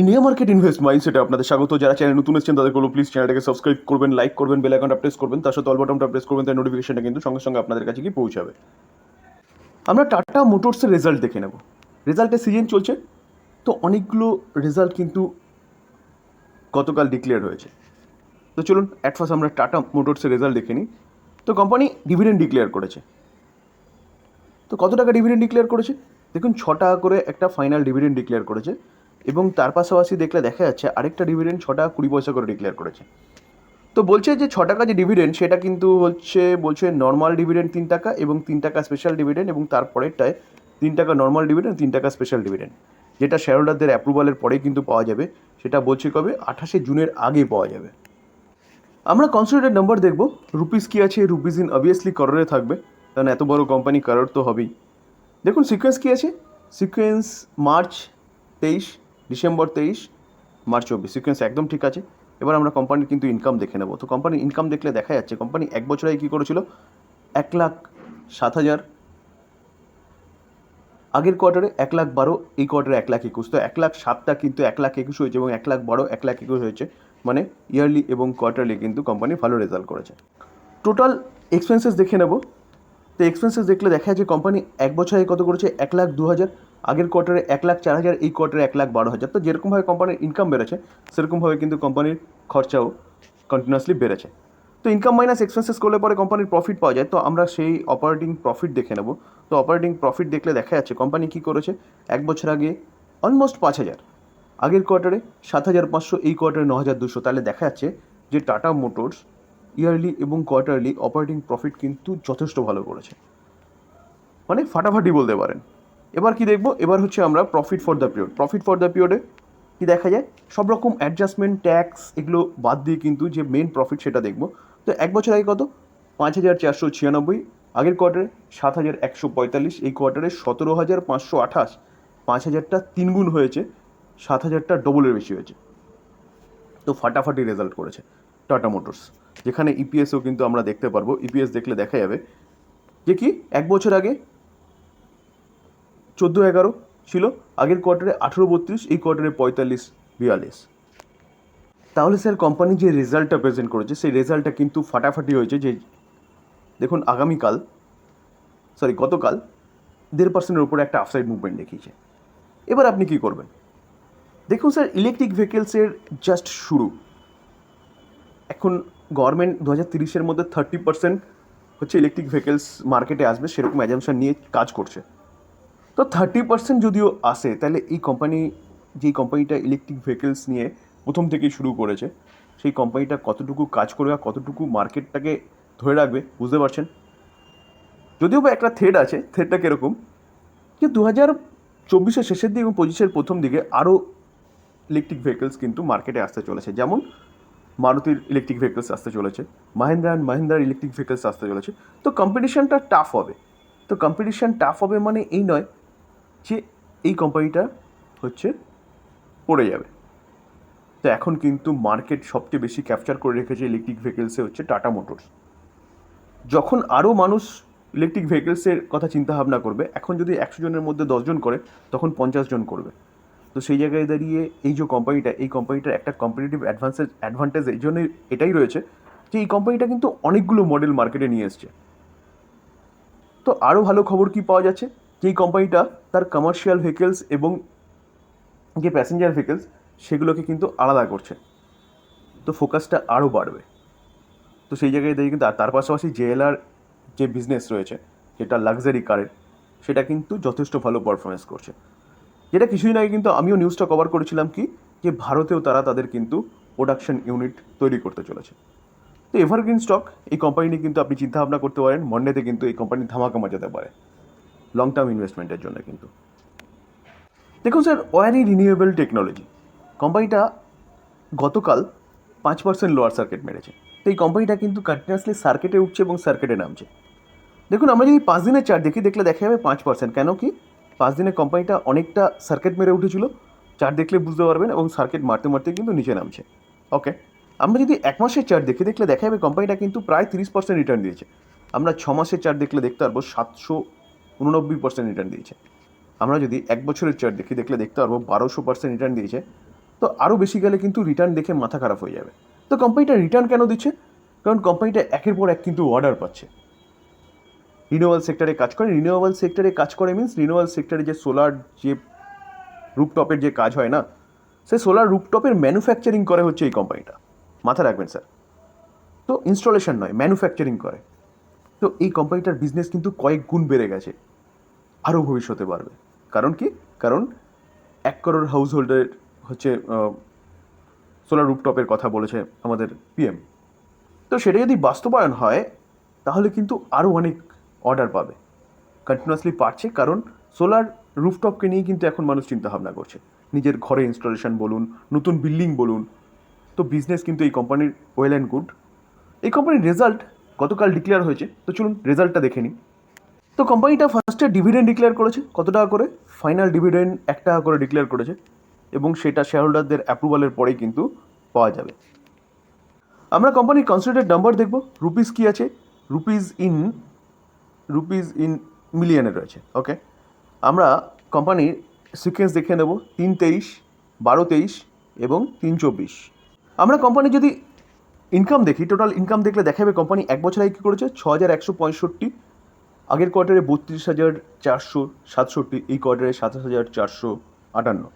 India market invest মাইন্ডসেটে আপনাদের স্বাগত। যারা চ্যানেল নতুন এসেছেন তাদের কোনো প্লিজ চ্যানেলটাকে সাবস্ক্রাইব করবেন, লাইক করবেন, বেল আইকনটা প্রেস করবেন, তার সাথে অল বাটনটা প্রেস করবেন, তার নোটিফিকেশনটা কিন্তু সঙ্গে সঙ্গে আপনাদের কাছে গিয়ে পৌঁছাবে। আমরা টাটা মোটরসের রেজাল্ট দেখে নেব। রেজাল্টের সিজন চলছে, তো অনেকগুলো রেজাল্ট কিন্তু গতকাল ডিক্লেয়ার হয়েছে। তো চলুন অ্যাট ফার্স্ট আমরা টাটা মোটরসের রেজাল্ট দেখে নিই। তো কোম্পানি ডিভিডেন্ড ডিক্লেয়ার করেছে। তো কত টাকা ডিভিডেন্ড ডিক্লেয়ার করেছে দেখুন, 6 টাকা করে একটা ফাইনাল ডিভিডেন্ড ডিক্লেয়ার করেছে, এবং তার পাশাপাশি দেখলে দেখা যাচ্ছে আরেকটা ডিভিডেন্ড 6 টাকা 20 পয়সা করে ডিক্লেয়ার করেছে। তো বলছে যে 6 টাকা যে ডিভিডেন্ড সেটা কিন্তু বলছে নর্মাল ডিভিডেন্ড 3 টাকা এবং 3 টাকা স্পেশাল ডিভিডেন্ড, এবং তারপরেরটায় 3 টাকা নর্মাল ডিভিডেন্ড, 3 টাকা স্পেশাল ডিভিডেন্ড, যেটা শেয়ার হোল্ডারদের অ্যাপ্রুভালের পরেই কিন্তু পাওয়া যাবে। সেটা বলছে কবে, 28 জুনের আগে পাওয়া যাবে। আমরা কনসোলিডেটেড নাম্বার দেখব। রুপিস কী আছে, রুপিস ইন অবভিয়াসলি করোরে থাকবে, কারণ এত বড় কোম্পানি করোর তো হবেই। দেখুন সিকোয়েন্স কী আছে, sequence March 23, December 23, March 24, sequence একদম ঠিক আছে। এবার আমরা কোম্পানির কিন্তু ইনকাম দেখে নেব। তো কোম্পানির ইনকাম দেখলে দেখা যাচ্ছে কোম্পানি এক বছর আগে কী করেছিল, 1,07,000, আগের কোয়ার্টারে 1,12,000, এই কোয়ার্টারে 1,21,000। তো 1,07,000টা কিন্তু 1,21,000 হয়েছে, এবং 1,12,000 1,21,000 হয়েছে, মানে ইয়ারলি এবং কোয়ার্টারলি কিন্তু কোম্পানি ভালো রেজাল্ট করেছে। টোটাল এক্সপেন্সেস দেখে নেব। তো এক্সপেন্সেস দেখলে দেখা যাচ্ছে কোম্পানি এক বছর আগে কত করেছে, 1,02,000, আগের কোয়ার্টারে 1,04,000, এই কোয়ার্টারে 1,12,000। তো যেরকমভাবে কোম্পানির ইনকাম বেড়েছে সেরকমভাবে কিন্তু কোম্পানির খরচাও কন্টিনিউয়াসলি বেড়েছে। তো ইনকাম মাইনাস এক্সপেন্সেস করলে পরে কোম্পানির প্রফিট পাওয়া যায়। তো আমরা সেই অপারেটিং প্রফিট দেখে নেব। তো অপারেটিং প্রফিট দেখলে দেখা যাচ্ছে কোম্পানি কী করেছে, এক বছর আগে অলমোস্ট 5,000, আগের কোয়ার্টারে 7,500, এই কোয়ার্টারে 9,200। তাহলে দেখা যাচ্ছে যে টাটা মোটরস ইয়ারলি এবং কোয়ার্টারলি অপারেটিং প্রফিট কিন্তু যথেষ্ট ভালো করেছে, মানে ফাটাফাটি বলতে পারেন। এবার কি দেখব, এবার হচ্ছে আমরা profit for the period. Profit for the পিরিয়ডে কী দেখা যায়, সব রকম অ্যাডজাস্টমেন্ট, ট্যাক্স এগুলো বাদ দিয়ে কিন্তু যে মেন প্রফিট সেটা দেখব। তো এক বছর আগে কত, 5,496, আগের কোয়ার্টারে 7,145, এই কোয়ার্টারে 17,528, 5,000টা 3 গুণ হয়েছে, 7,000টা ডবলের বেশি হয়েছে। তো ফাটাফাটি রেজাল্ট করেছে টাটা মোটরস, যেখানে ইপিএসও কিন্তু আমরা দেখতে পারবো। ইপিএস দেখলে দেখা যাবে যে কি এক বছর আগে 14,11 ছিল, আগের কোয়ার্টারে 18,32, এই কোয়ার্টারে 45,42। তাহলে স্যার কোম্পানি যে রেজাল্টটা প্রেজেন্ট করেছে সেই রেজাল্টটা কিন্তু ফাটাফাটি হয়েছে। যে দেখুন গতকাল 1.5%-এর উপরে একটা আপসাইড মুভমেন্ট দেখিয়েছে। এবার আপনি কি করবেন দেখুন স্যার, ইলেকট্রিক ভেহিকেলসের জাস্ট শুরু। এখন গভর্নমেন্ট 2030-এর মধ্যে 30% হচ্ছে ইলেকট্রিক ভেহিকেলস মার্কেটে আসবে, সেরকম অ্যাজাম্পশন নিয়ে কাজ করছে। তো 30% যদিও আসে, তাহলে এই কোম্পানি, যেই কোম্পানিটা ইলেকট্রিক ভেহিকেলস নিয়ে প্রথম থেকেই শুরু করেছে, সেই কোম্পানিটা কতটুকু কাজ করবে আর কতটুকু মার্কেটটাকে ধরে রাখবে বুঝতে পারছেন। যদিও বা একটা থ্রেড আছে, থ্রেডটা কীরকম, যে 2024-এর শেষের দিকে এবং 25-এর প্রথম দিকে আরও ইলেকট্রিক ভেহিকেলস কিন্তু মার্কেটে আসতে চলেছে। যেমন মারুতির ইলেকট্রিক ভেহিকেলস আসতে চলেছে, মাহিন্দ্রার ইলেকট্রিক ভেহিকেলস আসতে চলেছে। তো কম্পিটিশানটা টাফ হবে। তো কম্পিটিশান টাফ হবে মানে এই নয় যে এই কোম্পানিটা হচ্ছে পড়ে যাবে। তো এখন কিন্তু মার্কেট সবচেয়ে বেশি ক্যাপচার করে রেখেছে ইলেকট্রিক ভেহিকেলসে হচ্ছে টাটা মোটরস। যখন আরও মানুষ ইলেকট্রিক ভেহিকেলসের কথা চিন্তাভাবনা করবে, এখন যদি 100 জনের মধ্যে 10 জন করে, তখন 50 জন করবে। তো সেই জায়গায় দাঁড়িয়ে এই যে কোম্পানিটা, এই কোম্পানিটার একটা কম্পিটিটিভ অ্যাডভান্টেজ এই জন্যই এটাই রয়েছে যে এই কোম্পানিটা কিন্তু অনেকগুলো মডেল মার্কেটে নিয়ে এসছে। তো আরও ভালো খবর কি পাওয়া যাচ্ছে, যে এই কোম্পানিটা তার কমার্শিয়াল ভেহিকেলস এবং যে প্যাসেঞ্জার ভেহিকেলস সেগুলোকে কিন্তু আলাদা করছে। তো ফোকাসটা আরও বাড়বে। তো সেই জায়গায় দাঁড়িয়ে কিন্তু তার পাশাপাশি জেএলআর যে বিজনেস রয়েছে, যেটা লাক্সারি কারের, সেটা কিন্তু যথেষ্ট ভালো পারফরমেন্স করছে। যেটা কিছুদিন আগে কিন্তু আমিও নিউজটা কভার করেছিলাম কি, যে ভারতেও তারা তাদের কিন্তু প্রোডাকশন ইউনিট তৈরি করতে চলেছে। তো এভারগ্রিন স্টক, এই কোম্পানি নিয়ে কিন্তু আপনি চিন্তাভাবনা করতে পারেন। মন্ডেতে কিন্তু এই কোম্পানি ধামাকা মাজাতে পারে লং টার্ম ইনভেস্টমেন্টের জন্য। কিন্তু দেখুন স্যার, ওয়ারি রিনিউয়েবল টেকনোলজি কোম্পানিটা গতকাল 5% লোয়ার সার্কিট মেরেছে। তো এই কোম্পানিটা কিন্তু কন্টিনিউয়াসলি সার্কিটে উঠছে এবং সার্কিটে নামছে। দেখুন আমরা যদি 5 দিনের চার্ট দেখি, দেখলে দেখা যাবে 5%। কেন কি 5 দিনে কোম্পানিটা অনেকটা সার্কিট মেরে উঠেছিল, চার্ট দেখলে বুঝতে পারবেন, এবং সার্কিট মারতে মারতে কিন্তু নিচে নামছে। ওকে, আমরা যদি 1 মাসের চার্ট দেখি, দেখলে দেখা যাবে কোম্পানিটা কিন্তু প্রায় 30% রিটার্ন দিয়েছে। আমরা 6 মাসের চার্ট দেখলে দেখতে পারবো 789% রিটার্ন দিয়েছে। আমরা যদি 1 বছরের চার্ট দেখি, দেখলে দেখতে পারবো 1200% রিটার্ন দিয়েছে, তো আরও বেশি গেলে কিন্তু রিটার্ন দেখে মাথা খারাপ হয়ে যাবে। তো কোম্পানিটা রিটার্ন কেন দিচ্ছে? কারণ কোম্পানিটা একের পর এক কিন্তু অর্ডার পাচ্ছে। রিনিউয়াল সেক্টরে কাজ করে, রিনিউয়েবল সেক্টরে কাজ করে মিনস রিনিউয়াল সেক্টরে যে সোলার যে রুফটপের যে কাজ হয় না, সে সোলার রুফটপের ম্যানুফ্যাকচারিং করে হচ্ছে এই কোম্পানিটা, মাথা রাখবেন স্যার। তো ইনস্টলেশন নয়, ম্যানুফ্যাকচারিং করে। তো এই কোম্পানিটার বিজনেস কিন্তু কয়েক গুণ বেড়ে গেছে, আরও ভবিষ্যতে বাড়বে। কারণ কি? কারণ 1 করোড় হাউস হোল্ডের হচ্ছে সোলার রুফটপের কথা বলেছে আমাদের পিএম। তো সেটা যদি বাস্তবায়ন হয় তাহলে কিন্তু আরও অনেক অর্ডার পাবে, কন্টিনিউয়াসলি পাচ্ছে। কারণ সোলার রুফটপকে নিয়ে কিন্তু এখন মানুষ চিন্তাভাবনা করছে, নিজের ঘরে ইনস্টলেশন বলুন, নতুন বিল্ডিং বলুন। তো বিজনেস কিন্তু এই কোম্পানির ওয়েল অ্যান্ড গুড। এই কোম্পানির রেজাল্ট গতকাল ডিক্লেয়ার হয়েছে, তো চলুন রেজাল্টটা দেখে নিই। তো কোম্পানিটা ফার্স্টে ডিভিডেন্ড ডিক্লেয়ার করেছে, কত টাকা করে? ফাইনাল ডিভিডেন্ড 1 টাকা করে ডিক্লেয়ার করেছে, এবং সেটা শেয়ার হোল্ডারদের অ্যাপ্রুভালের পরেই কিন্তু পাওয়া যাবে। আমরা কোম্পানির কনসিডারেড নাম্বার দেখব। রুপিস কি আছে? রুপিস ইন মিলিয়নে রয়েছে। ওকে, আমরা কোম্পানির সিকোয়েন্স দেখে নেব 3-23, 12-23 এবং 3-24। আমরা কোম্পানি যদি ইনকাম দেখি, টোটাল ইনকাম দেখলে দেখা যাবে কোম্পানি এক বছর আগে কী করেছে? 6,165, আগের কোয়ার্টারে 32,467, এই কোয়ার্টারে 27,458।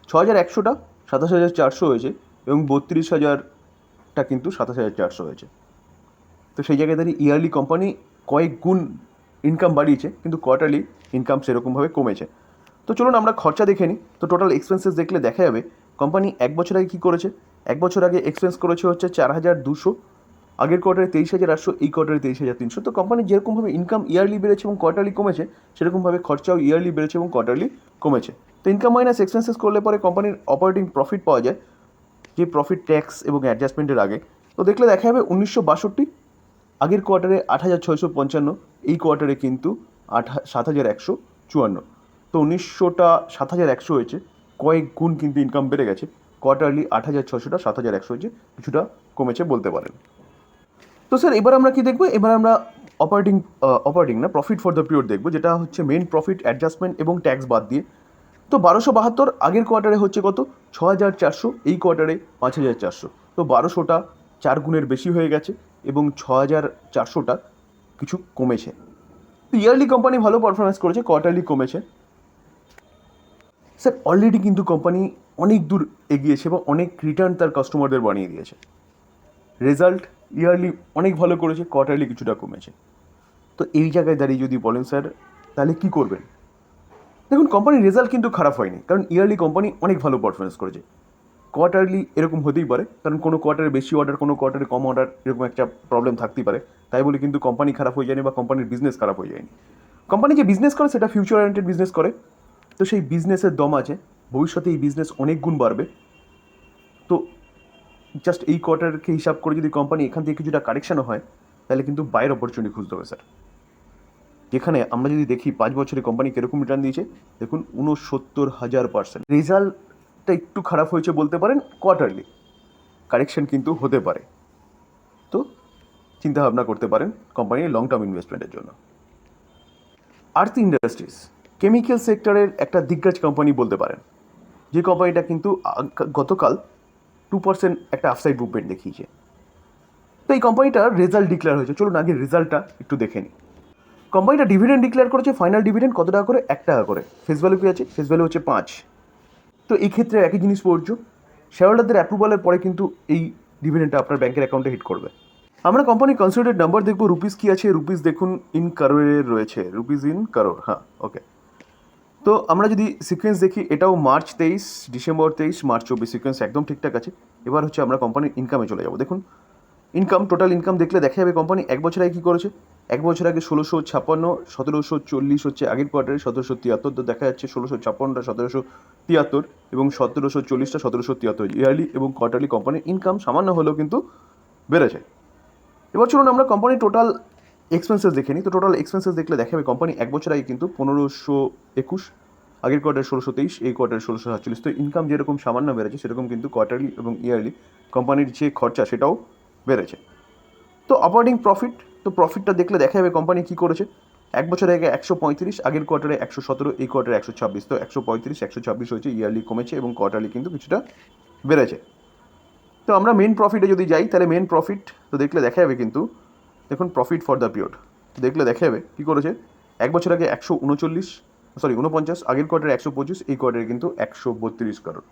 6,100টা 27,400 হয়েছে, এবং 32,000টা কিন্তু 27,400 হয়েছে। তো সেই জায়গায় দাঁড়িয়ে ইয়ারলি কোম্পানি কয়েক গুণ ইনকাম বাড়িয়েছে, কিন্তু কোয়ার্টারলি ইনকাম সেরকমভাবে কমেছে। তো চলুন আমরা খরচা দেখে নিই। তো টোটাল এক্সপেন্সেস দেখলে দেখা যাবে কোম্পানি এক বছর আগে কী করেছে। এক বছর আগে এক্সপেন্স করেছে হচ্ছে 4,200, আগের কোয়ার্টারে 23,800, এই কোয়ার্টারে 23,300। তো কোম্পানি যেরকমভাবে ইনকাম ইয়ারলি বেড়েছে এবং কোয়ার্টারলি কমেছে, সেরকমভাবে খরচাও ইয়ারলি বেড়েছে এবং কোয়ার্টারলি কমেছে। তো ইনকাম মাইনাস এক্সপেন্সেস করলে পরে কোম্পানির অপারেটিং প্রফিট পাওয়া যায়, যে প্রফিট ট্যাক্স এবং অ্যাডজাস্টমেন্টের আগে। তো দেখলে দেখা যাবে 1962, আগের কোয়ার্টারে 8,655, এই কোয়ার্টারে কিন্তু 7,154। তো 1900টা 7,100 হয়েছে, কয়েক গুণ কিন্তু ইনকাম বেড়ে গেছে। কোয়ার্টারলি 8,600টা 7,100 হয়েছে, কিছুটা কমেছে বলতে পারেন। তো স্যার এবার আমরা কি দেখব? এবার আমরা অপারেটিং না, প্রফিট ফর দ্য পিরিয়ড দেখব, যেটা হচ্ছে মেন প্রফিট, অ্যাডজাস্টমেন্ট এবং ট্যাক্স বাদ দিয়ে। তো 1272 আগের কোয়ার্টারে হচ্ছে কত? 6,400, এই কোয়ার্টারে 5,400। তো 1200টা 4 গুণের বেশি হয়ে গেছে, এবং 6,400টা কিছু কমেছে। তো ইয়ারলি কোম্পানি ভালো পারফরমেন্স করেছে, কোয়ার্টারলি কমেছে। স্যার অলরেডি কিন্তু কোম্পানি অনেক দূর এগিয়েছে এবং অনেক রিটার্ন তার কাস্টমারদের বানিয়ে দিয়েছে। রেজাল্ট ইয়ারলি অনেক ভালো করেছে, কোয়ার্টারলি কিছুটা কমেছে। তো এই জায়গায় দাঁড়িয়ে যদি বলেন স্যার তাহলে কী করবেন? দেখুন, কোম্পানির রেজাল্ট কিন্তু খারাপ হয়নি, কারণ ইয়ারলি কোম্পানি অনেক ভালো পারফরমেন্স করেছে। কোয়ার্টারলি এরকম হতেই পারে, কারণ কোনো কোয়ার্টারে বেশি অর্ডার, কোনো কোয়ার্টারে কম অর্ডার, এরকম একটা প্রবলেম থাকতেই পারে। তাই বলে কিন্তু কোম্পানি খারাপ হয়ে যায়নি বা কোম্পানির বিজনেস খারাপ হয়ে যায়নি। কোম্পানি যে বিজনেস করে সেটা ফিউচার ওরিয়েন্টেড বিজনেস করে, তো সেই বিজনেসের দম আছে, ভবিষ্যতে এই বিজনেস অনেক গুণ বাড়বে। তো জাস্ট এই কোয়ার্টারকে হিসাব করে যদি কোম্পানি এখান থেকে কিছুটা কারেকশানও হয়, তাহলে কিন্তু বাইরের অপরচুনিটি খুঁজতে হবে স্যার। যেখানে আমরা যদি দেখি 5 বছরে কোম্পানি কীরকম রিটার্ন দিয়েছে, দেখুন 69,000%। রেজাল্টটা একটু খারাপ হয়েছে বলতে পারেন, কোয়ার্টারলি কারেকশন কিন্তু হতে পারে। তো চিন্তাভাবনা করতে পারেন কোম্পানির লং টার্ম ইনভেস্টমেন্টের জন্য। আরতি ইন্ডাস্ট্রিজ কেমিক্যাল সেক্টরের একটা দিগ্গজ কোম্পানি বলতে পারেন, যে কোম্পানিটা কিন্তু গতকাল 2% একটা আপসাইড মুভমেন্ট দেখিয়েছে। তো এই কোম্পানিটার রেজাল্ট ডিক্লেয়ার হয়েছে, চলুন আগে রেজাল্টটা একটু দেখে নিই। কোম্পানিটা ডিভিডেন্ড ডিক্লেয়ার করেছে, ফাইনাল ডিভিডেন্ড কত টাকা করে? 1 টাকা করে। ফেস ভ্যালু কী আছে? ফেস ভ্যালু হচ্ছে 5। তো এই ক্ষেত্রে একই জিনিস প্রযোজ্য, শেয়ার হোল্ডারদের অ্যাপ্রুভালের পরে কিন্তু এই ডিভিডেন্ডটা আপনার ব্যাংকের অ্যাকাউন্টে হিট করবে। আমরা কোম্পানির কনসিডারেড নাম্বার দেখব। রুপিস কি আছে? রুপিস দেখুন ইন কারোরের রয়েছে, রুপিস ইন কারোর। হ্যাঁ, ওকে। তো আমরা যদি সিকোয়েন্স দেখি, এটাও মার্চ 23, ডিসেম্বর 23, মার্চ 24, সিকোয়েন্স একদম ঠিকঠাক আছে। এবার হচ্ছে আমরা কোম্পানির ইনকামে চলে যাব। দেখুন ইনকাম, টোটাল ইনকাম দেখলে দেখা যাবে কোম্পানি এক বছর আগে কী করেছে। এক বছর আগে 1656, 1740 হচ্ছে আগের কোয়ার্টারে, 1773। তো দেখা যাচ্ছে 1656টা 1773 এবং 1740টা 1773 ইয়ারলি এবং কোয়ার্টারলি কোম্পানির ইনকাম সামান্য হলেও কিন্তু বেড়েছে। এবার চলুন আমরা কোম্পানির টোটাল এক্সপেন্সেস দেখে নিই। তো টোটাল এক্সপেন্সেস দেখলে দেখা যাবে কোম্পানি এক বছর আগে কিন্তু 1521, আগের কোয়ার্টারে 1623, এই কোয়ার্টারে 1647। তো ইনকাম যেরকম সামান্য বেড়েছে, সেরকম কিন্তু কোয়ার্টারলি এবং ইয়ারলি কোম্পানির যে খরচা সেটাও বেড়েছে। তো অপারেটিং প্রফিট, তো প্রফিটটা দেখলে দেখা যাবে কোম্পানি কী করেছে। এক বছর আগে 135, আগের কোয়ার্টারে 117, এই কোয়ার্টারে 126। তো 135, 126 হয়েছে, ইয়ারলি কমেছে এবং কোয়ার্টারলি কিন্তু কিছুটা বেড়েছে। তো আমরা মেন প্রফিটে যদি যাই তাহলে মেন প্রফিট তো দেখলে দেখা যাবে কিন্তু, দেখুন প্রফিট ফর দ্য পিরিয়ড দেখলে দেখা যাবে কী করেছে, এক বছর আগে 149 আগের কোয়ার্টারে 125, এই কোয়ার্টারে কিন্তু 132 করোড়।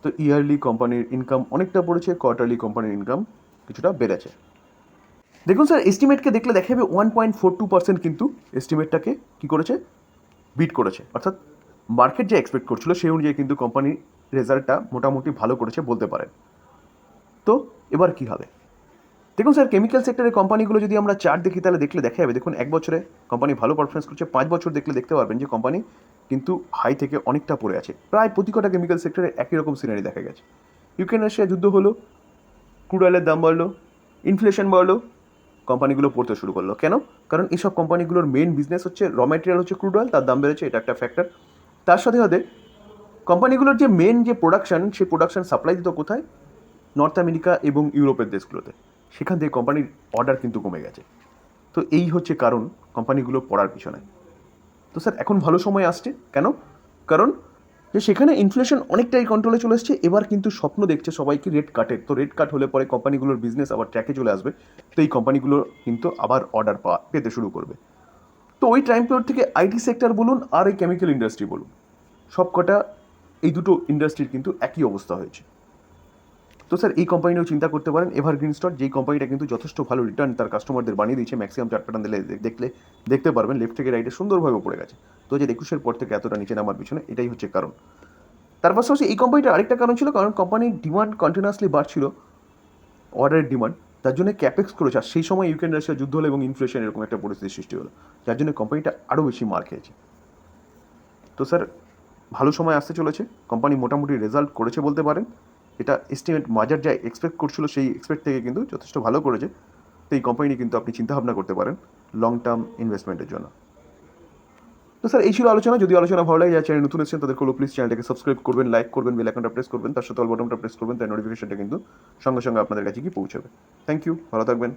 তো ইয়ারলি কোম্পানির ইনকাম অনেকটা পড়েছে, কোয়ার্টারলি কোম্পানির ইনকাম কিছুটা বেড়েছে। দেখুন স্যার এস্টিমেটকে দেখলে দেখা যাবে 1.42% কিন্তু এস্টিমেটটাকে কী করেছে, বিট করেছে, অর্থাৎ মার্কেট যে এক্সপেক্ট করছিল সেই অনুযায়ী কিন্তু কোম্পানির রেজাল্টটা মোটামুটি ভালো করেছে বলতে পারেন। তো এবার কী হবে, দেখুন স্যার কেমিক্যাল সেক্টরের কোম্পানিগুলো যদি আমরা চার্ট দেখি তাহলে দেখলে দেখা যাবে, দেখুন এক বছরে কোম্পানি ভালো পারফরমেন্স করছে, 5 বছর দেখলে দেখতে পারবেন যে কোম্পানি কিন্তু হাই থেকে অনেকটা পড়ে আছে। প্রায় প্রতি কটা কেমিক্যাল সেক্টরে একই রকম সিনারি দেখা গেছে। ইউক্রেন রাশিয়া যুদ্ধ হলো, ক্রুড অয়েলের দাম বাড়লো, ইনফ্লেশন বাড়লো, কোম্পানিগুলো পড়তে শুরু করলো। কেন? কারণ এইসব কোম্পানিগুলোর মেন বিজনেস হচ্ছে র ম্যাটেরিয়াল হচ্ছে ক্রুড অয়েল, তার দাম বেড়েছে, এটা একটা ফ্যাক্টর। তার সাথে সাথে কোম্পানিগুলোর যে মেন যে প্রোডাকশন, সেই প্রোডাকশন সাপ্লাই দিত কোথায়, নর্থ আমেরিকা এবং ইউরোপের দেশগুলোতে, সেখান থেকে কোম্পানির অর্ডার কিন্তু কমে গেছে। তো এই হচ্ছে কারণ কোম্পানিগুলো পড়ার পিছনে। তো স্যার এখন ভালো সময় আসছে, কেন? কারণ যে সেখানে ইনফ্লেশন অনেকটাই কন্ট্রোলে চলে এসছে, এবার কিন্তু স্বপ্ন দেখছে সবাইকে রেট কাটের। তো রেট কাট হলে পরে কোম্পানিগুলোর বিজনেস আবার ট্র্যাকে চলে আসবে, তো এই কোম্পানিগুলো কিন্তু আবার অর্ডার পেতে শুরু করবে। তো ওই টাইম পিরিয়ড থেকে আইটি সেক্টর বলুন আর এই কেমিক্যাল ইন্ডাস্ট্রি বলুন, সবকটা এই দুটো ইন্ডাস্ট্রির কিন্তু একই অবস্থা হয়েছে। তো স্যার এই কোম্পানিটাও চিন্তা করতে পারেন, এভারগ্রিন স্টক, যেই কোম্পানিটা কিন্তু যথেষ্ট ভালো রিটার্ন তার কাস্টমারদের বানিয়ে দিয়েছে, ম্যাক্সিমাম চার্ট প্যাটার্ন দেখলে দেখতে পারবেন লেফট থেকে রাইটে সুন্দরভাবে পড়ে গেছে। তো যে 21-এর পর থেকে এতটা নিচে নামার পিছনে এটাই হচ্ছে কারণ। তার পাশাপাশি এই কোম্পানিটার আরেকটা কারণ ছিল, কারণ কোম্পানির ডিমান্ড কন্টিনিউয়াসলি বাড়ছিল, অর্ডারের ডিমান্ড, তার জন্য ক্যাপেক্স করেছে। আর সেই সময় ইউক্রেন রাশিয়া যুদ্ধ হলো এবং ইনফ্লেশন এরকম একটা পরিস্থিতির সৃষ্টি হলো, যার জন্য কোম্পানিটা আরও বেশি মার খেয়েছে। তো স্যার ভালো সময় আসতে চলেছে, কোম্পানি মোটামুটি রেজাল্ট করেছে বলতে পারেন। এটা এস্টিমেট বাজার যা এক্সপেক্ট করছিল সেই এক্সপেক্ট থেকে কিন্তু যথেষ্ট ভালো করেছে। তো এই কোম্পানি কিন্তু আপনি চিন্তাভাবনা করতে পারেন লং টার্ম ইনভেস্টমেন্টের জন্য। তো স্যার এই ছিল আলোচনা। যদি আলোচনা ভালো লাগে, যারা চ্যানেল নতুন এসেছেন তাদের হলো প্লিজ চ্যানেলটাকে সাবস্ক্রাইব করবেন, লাইক করবেন, বেল আইকনটা প্রেস করবেন, তার সাথে অল বাটনটা প্রেস করবেন, তাই নোটিফিকেশনটা কিন্তু সঙ্গে সঙ্গে আপনাদের কাছে কি পৌঁছাবে। থ্যাংক ইউ, ভালো থাকবেন।